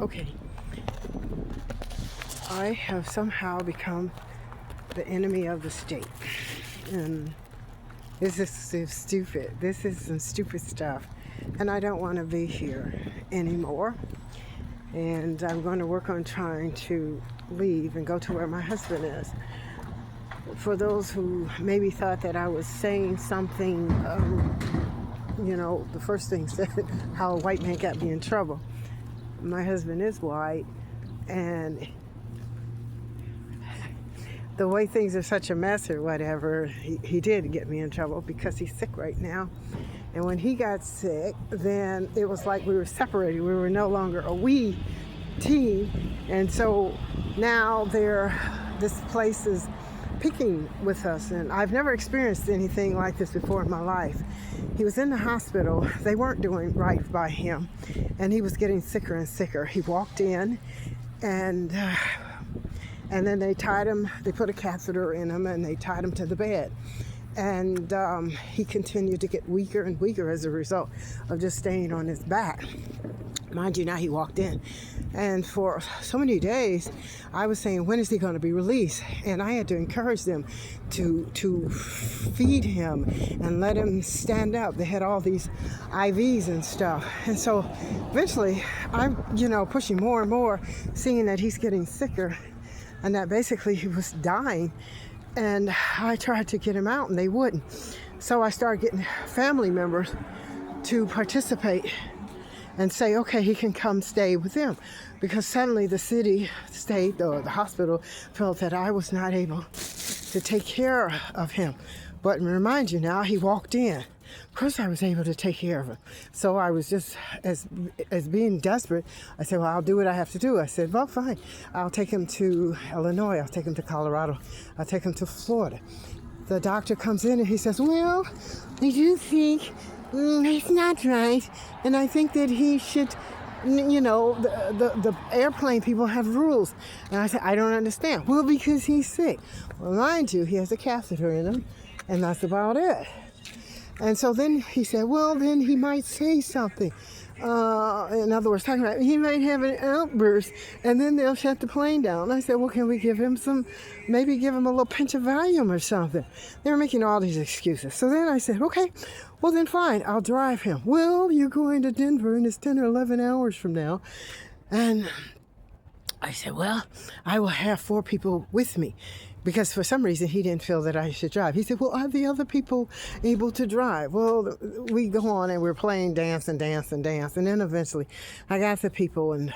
Okay, I have somehow become the enemy of the state. And this is so stupid. This is some stupid stuff. And I don't want to be here anymore. And I'm going to work on trying to leave and go to where my husband is. For those who maybe thought that I was saying something, the first thing said how a white man got me in trouble. My husband is white, and the way things are such a mess or whatever, he did get me in trouble because he's sick right now. And when he got sick, then it was like we were separated. We were no longer a we team. And so now this place is picking with us. And I've never experienced anything like this before in my life. He was in the hospital. They weren't doing right by him. And he was getting sicker and sicker. He walked in and then they tied him, they put a catheter in him and they tied him to the bed. And he continued to get weaker and weaker as a result of just staying on his back. Mind you, now he walked in. And for so many days, I was saying, when is he going to be released? And I had to encourage them to feed him and let him stand up. They had all these IVs and stuff. And so eventually, I'm, pushing more and more, seeing that he's getting sicker and that basically he was dying. And I tried to get him out and they wouldn't. So I started getting family members to participate and say, okay, he can come stay with them. Because suddenly the state, or the hospital felt that I was not able to take care of him. But remind you now, he walked in. Of course I was able to take care of him. So I was just, as being desperate, I said, well, I'll do what I have to do. I said, well, fine. I'll take him to Illinois. I'll take him to Colorado. I'll take him to Florida. The doctor comes in and he says, well, I do think it's not right. And I think that he should, the airplane people have rules. And I said, I don't understand. Well, because he's sick. Well, mind you, he has a catheter in him. And that's about it. And so then he said, well, then he might say something. In other words, talking about he might have an outburst and then they'll shut the plane down. I said, well, can we give him maybe give him a little pinch of Valium or something? They were making all these excuses. So then I said, okay, well then fine, I'll drive him. Well, you're going to Denver and it's 10 or 11 hours from now. And I said, well, I will have 4 people with me. Because for some reason he didn't feel that I should drive. He said, well, are the other people able to drive? Well, we go on and we're playing dance. And then eventually I got the people in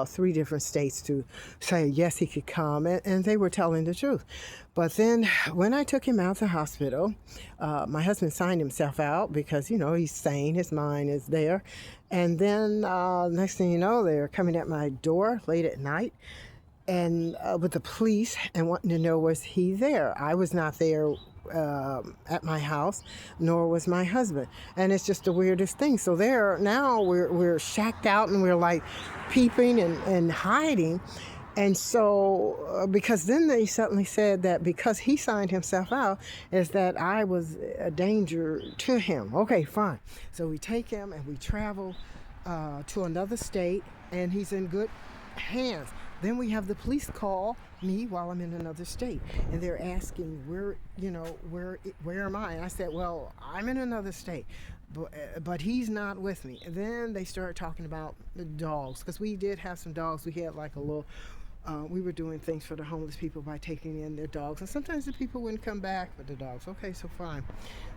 3 different states to say, yes, he could come. And they were telling the truth. But then when I took him out to the hospital, my husband signed himself out because, he's sane. His mind is there. And then next thing you know, they're coming at my door late at night. And with the police and wanting to know, was he there? I was not there at my house, nor was my husband. And it's just the weirdest thing. So now we're shacked out and we're like peeping and hiding. And so, because then they suddenly said that because he signed himself out, is that I was a danger to him. Okay, fine. So we take him and we travel to another state, and he's in good hands. Then we have the police call me while I'm in another state, and they're asking where am I? And I said, well, I'm in another state, but he's not with me. And then they started talking about the dogs, because we did have some dogs. We had like a little. We were doing things for the homeless people by taking in their dogs, and sometimes the people wouldn't come back with the dogs. Okay, so fine.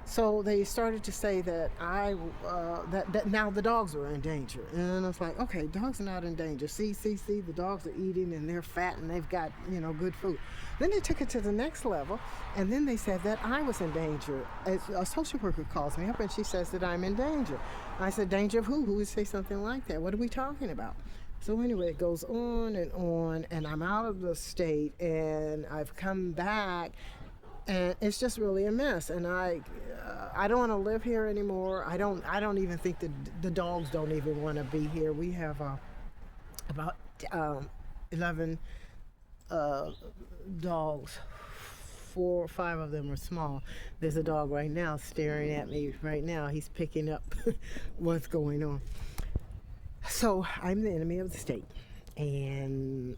So they started to say that that now the dogs were in danger, and I was like, okay, dogs are not in danger. See, the dogs are eating and they're fat and they've got good food. Then they took it to the next level, and then they said that I was in danger. A social worker calls me up and she says that I'm in danger. I said, danger of who? Who would say something like that? What are we talking about? So anyway, it goes on, and I'm out of the state, and I've come back, and it's just really a mess. And I don't want to live here anymore. I don't even think that the dogs don't even want to be here. We have about 11 dogs. 4 or 5 of them are small. There's a dog right now staring at me right now. He's picking up what's going on. So I'm the enemy of the state. And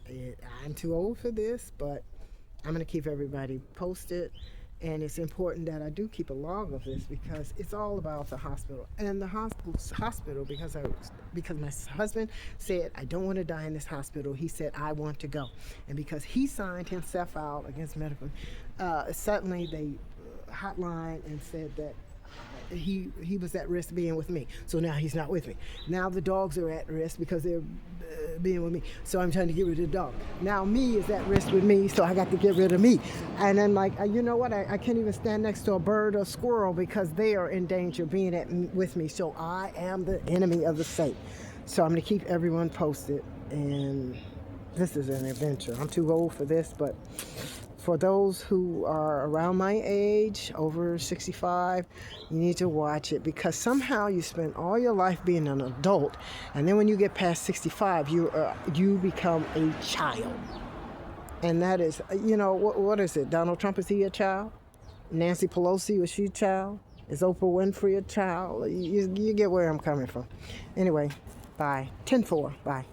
I'm too old for this, but I'm going to keep everybody posted. And it's important that I do keep a log of this because it's all about the hospital. And the hospital because my husband said, I don't want to die in this hospital. He said, I want to go. And because he signed himself out against medical, suddenly they hotline and said that he was at risk being with me. So now he's not with me. Now the dogs are at risk because they're being with me. So I'm trying to get rid of the dog. Now me is at risk with me, so I got to get rid of me. And then you know what? I can't even stand next to a bird or squirrel because they are in danger being with me. So I am the enemy of the state. So I'm going to keep everyone posted. And this is an adventure. I'm too old for this, but for those who are around my age, over 65, you need to watch it because somehow you spend all your life being an adult, and then when you get past 65, you become a child. And that is, what is it? Donald Trump, is he a child? Nancy Pelosi, was she a child? Is Oprah Winfrey a child? You get where I'm coming from. Anyway, bye. 10-4, bye.